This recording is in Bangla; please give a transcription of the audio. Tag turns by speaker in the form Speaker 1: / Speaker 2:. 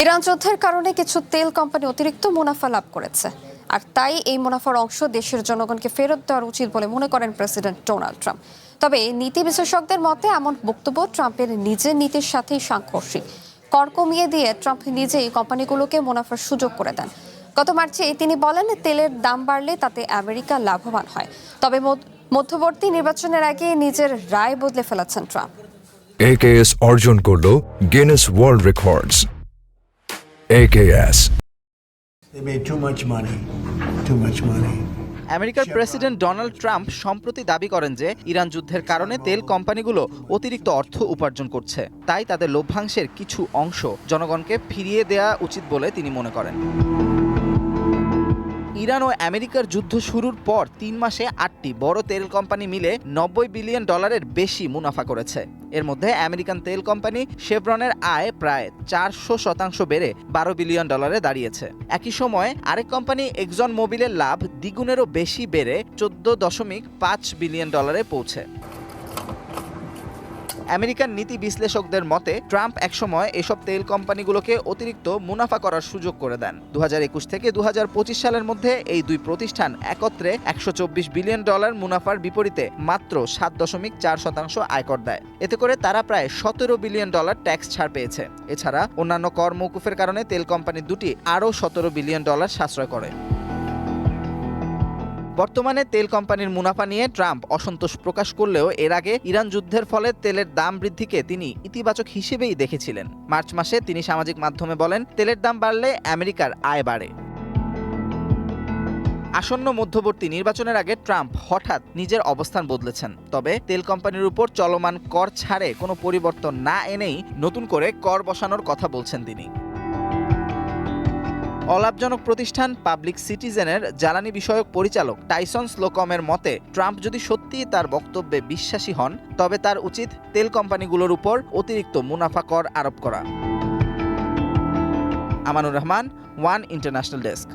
Speaker 1: ইরান যুদ্ধের কারণে কিছু তেল কোম্পানি অতিরিক্ত মুনাফা লাভ করেছে, আর তাই এই মুনাফার অংশ দেশের জনগণকে ফেরত দেওয়ার উচিত বলে মনে করেন প্রেসিডেন্ট ডোনাল্ড ট্রাম্প। তবে নীতি বিশেষজ্ঞদের মতে এমন বক্তব্য ট্রাম্পের নিজের নীতির সাথেই সাংঘর্ষিক। কর কমিয়ে দিয়ে ট্রাম্প নিজেই কোম্পানিগুলোকে মুনাফার সুযোগ করে দেন। গত মার্চে তিনি বলেন, তেলের দাম বাড়লে তাতে আমেরিকা লাভবান হয়। তবে মধ্যবর্তী নির্বাচনের আগে নিজের রায় বদলে ফেলেছেন ট্রাম্প।
Speaker 2: AKS অর্জন করল Guinness world records. AKS
Speaker 3: They made too much money. Too much money.
Speaker 4: আমেরিকার প্রেসিডেন্ট ডোনাল্ড ট্রাম্প সম্প্রতি দাবি করেন যে ইরান যুদ্ধের কারণে তেল কোম্পানিগুলো অতিরিক্ত অর্থ উপার্জন করছে, তাই তাদের লভ্যাংশের কিছু অংশ জনগণকে ফিরিয়ে দেওয়া উচিত বলে তিনি মনে করেন। ইরান ও আমেরিকার যুদ্ধ শুরুর পর 3 মাসে 8টি বড় তেল কোম্পানি মিলে $90 বিলিয়ন বেশি মুনাফা করেছে। এর মধ্যে আমেরিকান তেল কোম্পানি শেভরনের আয় প্রায় 400% বেড়ে $12 বিলিয়ন দাঁড়িয়েছে। একই সময় আরেক কোম্পানি এক্সন মোবিলের লাভ দ্বিগুণেরও বেশি বেড়ে $14.5 বিলিয়ন পৌঁছে। আমেরিকান নীতি বিশ্লেষকদের মতে ট্রাম্প একসময় এসব তেল কোম্পানিগুলোকে অতিরিক্ত মুনাফা করার সুযোগ করে দেন। 2021 থেকে 2025 সালের মধ্যে এই দুই প্রতিষ্ঠান একত্রে $124 বিলিয়ন মুনাফার বিপরীতে মাত্র 7.4% আয়কর দেয়। এতে করে তারা প্রায় $17 বিলিয়ন ট্যাক্স ছাড় পেয়েছে। এছাড়া অন্যান্য কর মওকুফের কারণে তেল কোম্পানি দুটি আরও $17 বিলিয়ন সাশ্রয় করে। বর্তমানে তেল কোম্পানির মুনাফা নিয়ে ট্রাম্প অসন্তোষ প্রকাশ করলেও এর আগে ইরান যুদ্ধের ফলে তেলের দাম বৃদ্ধিকে তিনি ইতিবাচক হিসেবেই দেখেছিলেন। মার্চ মাসে তিনি সামাজিক মাধ্যমে বলেন, তেলের দাম বাড়লে আমেরিকার আয় বাড়ে। আসন্ন মধ্যবর্তী নির্বাচনের আগে ট্রাম্প হঠাৎ নিজের অবস্থান বদলেছেন। তবে তেল কোম্পানির উপর চলমান কর ছাড়ে কোনো পরিবর্তন না এনেই নতুন করে কর বসানোর কথা বলছেন তিনি। অলাভজনক প্রতিষ্ঠান পাবলিক সিটিজেনের জ্বালানি বিষয়ক পরিচালক টাইসন স্লোকমের মতে, ট্রাম্প যদি সত্যিই তার বক্তব্যে বিশ্বাসী হন তবে তার উচিত তেল কোম্পানিগুলোর উপর অতিরিক্ত মুনাফা কর আরোপ করা। Amanur Rahman, one international desk.